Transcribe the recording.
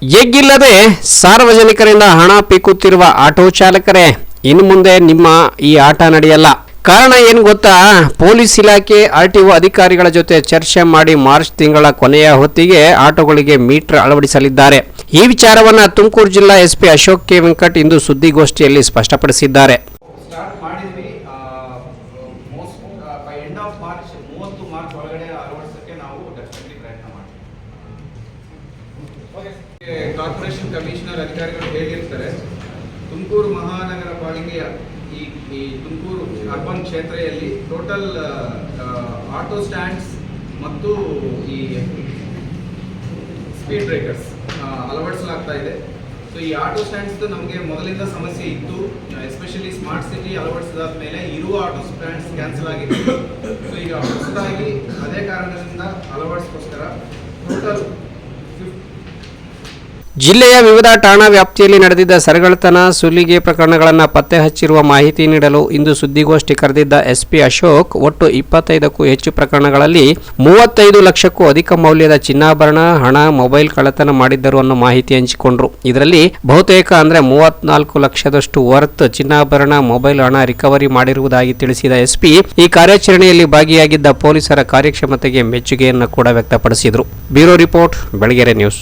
ಎಗ್ಗಿಲ್ಲದೆ ಸಾರ್ವಜನಿಕರಿಂದ ಹಣ ಪೀಕುತ್ತಿರುವ ಆಟೋ ಚಾಲಕರೇ, ಇನ್ನು ಮುಂದೆ ನಿಮ್ಮ ಈ ಆಟ ನಡೆಯಲ್ಲ. ಕಾರಣ ಏನು ಗೊತ್ತಾ? ಪೊಲೀಸ್ ಇಲಾಖೆ ಆರ್ಟಿಒ ಅಧಿಕಾರಿಗಳ ಜೊತೆ ಚರ್ಚೆ ಮಾಡಿ ಮಾರ್ಚ್ ತಿಂಗಳ ಕೊನೆಯ ಹೊತ್ತಿಗೆ ಆಟೋಗಳಿಗೆ ಮೀಟರ್ ಅಳವಡಿಸಲಿದ್ದಾರೆ. ಈ ವಿಚಾರವನ್ನು ತುಮಕೂರು ಜಿಲ್ಲಾ ಎಸ್ಪಿ ಅಶೋಕ್ ಕೆ ವೆಂಕಟ್ ಇಂದು ಸುದ್ದಿಗೋಷ್ಠಿಯಲ್ಲಿ ಸ್ಪಷ್ಟಪಡಿಸಿದ್ದಾರೆ. ಕಾರ್ಪೊರೇಷನ್ ಕಮಿಷನರ್ ಅಧಿಕಾರಿಗಳು ಹೇಳಿರ್ತಾರೆ, ತುಮಕೂರು ಮಹಾನಗರ ಪಾಲಿಕೆಯ ಈ ತುಮಕೂರು ಅರ್ಬನ್ ಕ್ಷೇತ್ರದಲ್ಲಿ ಟೋಟಲ್ ಆಟೋ ಸ್ಟ್ಯಾಂಡ್ಸ್ ಮತ್ತು ಈ ಸ್ಪೀಡ್ ಬ್ರೇಕರ್ಸ್ ಅಳವಡಿಸಲಾಗ್ತಾ ಇದೆ. ಸೊ ಈ ಆಟೋ ಸ್ಟ್ಯಾಂಡ್ಸ್ ನಮಗೆ ಮೊದಲಿಂದ ಸಮಸ್ಯೆ ಇತ್ತು, ಎಸ್ಪೆಷಲಿ ಸ್ಮಾರ್ಟ್ ಸಿಟಿ ಅಳವಡಿಸಿದಾದ ಮೇಲೆ ಇರುವ ಆಟೋ ಸ್ಟ್ಯಾಂಡ್ಸ್ ಕ್ಯಾನ್ಸಲ್ ಆಗಿದೆ. ಸೊ ಈಗ ಹೊಸದಾಗಿ ಅದೇ ಕಾರಣದಿಂದ ಅಳವಡಿಸೋಸ್ಕರ ಟೋಟಲ್ ಜಿಲ್ಲೆಯ ವಿವಿಧ ಠಾಣಾ ವ್ಯಾಪ್ತಿಯಲ್ಲಿ ನಡೆದಿದ್ದ ಸರಗಳ್ಳತನ, ಸುಲಿಗೆ ಪ್ರಕರಣಗಳನ್ನು ಪತ್ತೆ ಹಚ್ಚಿರುವ ಮಾಹಿತಿ ನೀಡಲು ಇಂದು ಸುದ್ದಿಗೋಷ್ಠಿ ಕರೆದಿದ್ದ ಎಸ್ಪಿ ಅಶೋಕ್, ಒಟ್ಟು 25ಕ್ಕೂ ಹೆಚ್ಚು ಪ್ರಕರಣಗಳಲ್ಲಿ 35 ಲಕ್ಷಕ್ಕೂ ಅಧಿಕ ಮೌಲ್ಯದ ಚಿನ್ನಾಭರಣ, ಹಣ, ಮೊಬೈಲ್ ಕಳ್ಳತನ ಮಾಡಿದ್ದರು ಅನ್ನೋ ಮಾಹಿತಿ ಹಂಚಿಕೊಂಡ್ರು. ಇದರಲ್ಲಿ ಬಹುತೇಕ 34 ಲಕ್ಷದಷ್ಟು ವರ್ತ್ ಚಿನ್ನಾಭರಣ, ಮೊಬೈಲ್, ಹಣ ರಿಕವರಿ ಮಾಡಿರುವುದಾಗಿ ತಿಳಿಸಿದ ಎಸ್ಪಿ, ಈ ಕಾರ್ಯಾಚರಣೆಯಲ್ಲಿ ಭಾಗಿಯಾಗಿದ್ದ ಪೊಲೀಸರ ಕಾರ್ಯಕ್ಷಮತೆಗೆ ಮೆಚ್ಚುಗೆಯನ್ನು ಕೂಡ ವ್ಯಕ್ತಪಡಿಸಿದರು. Bureau report, Belagere news.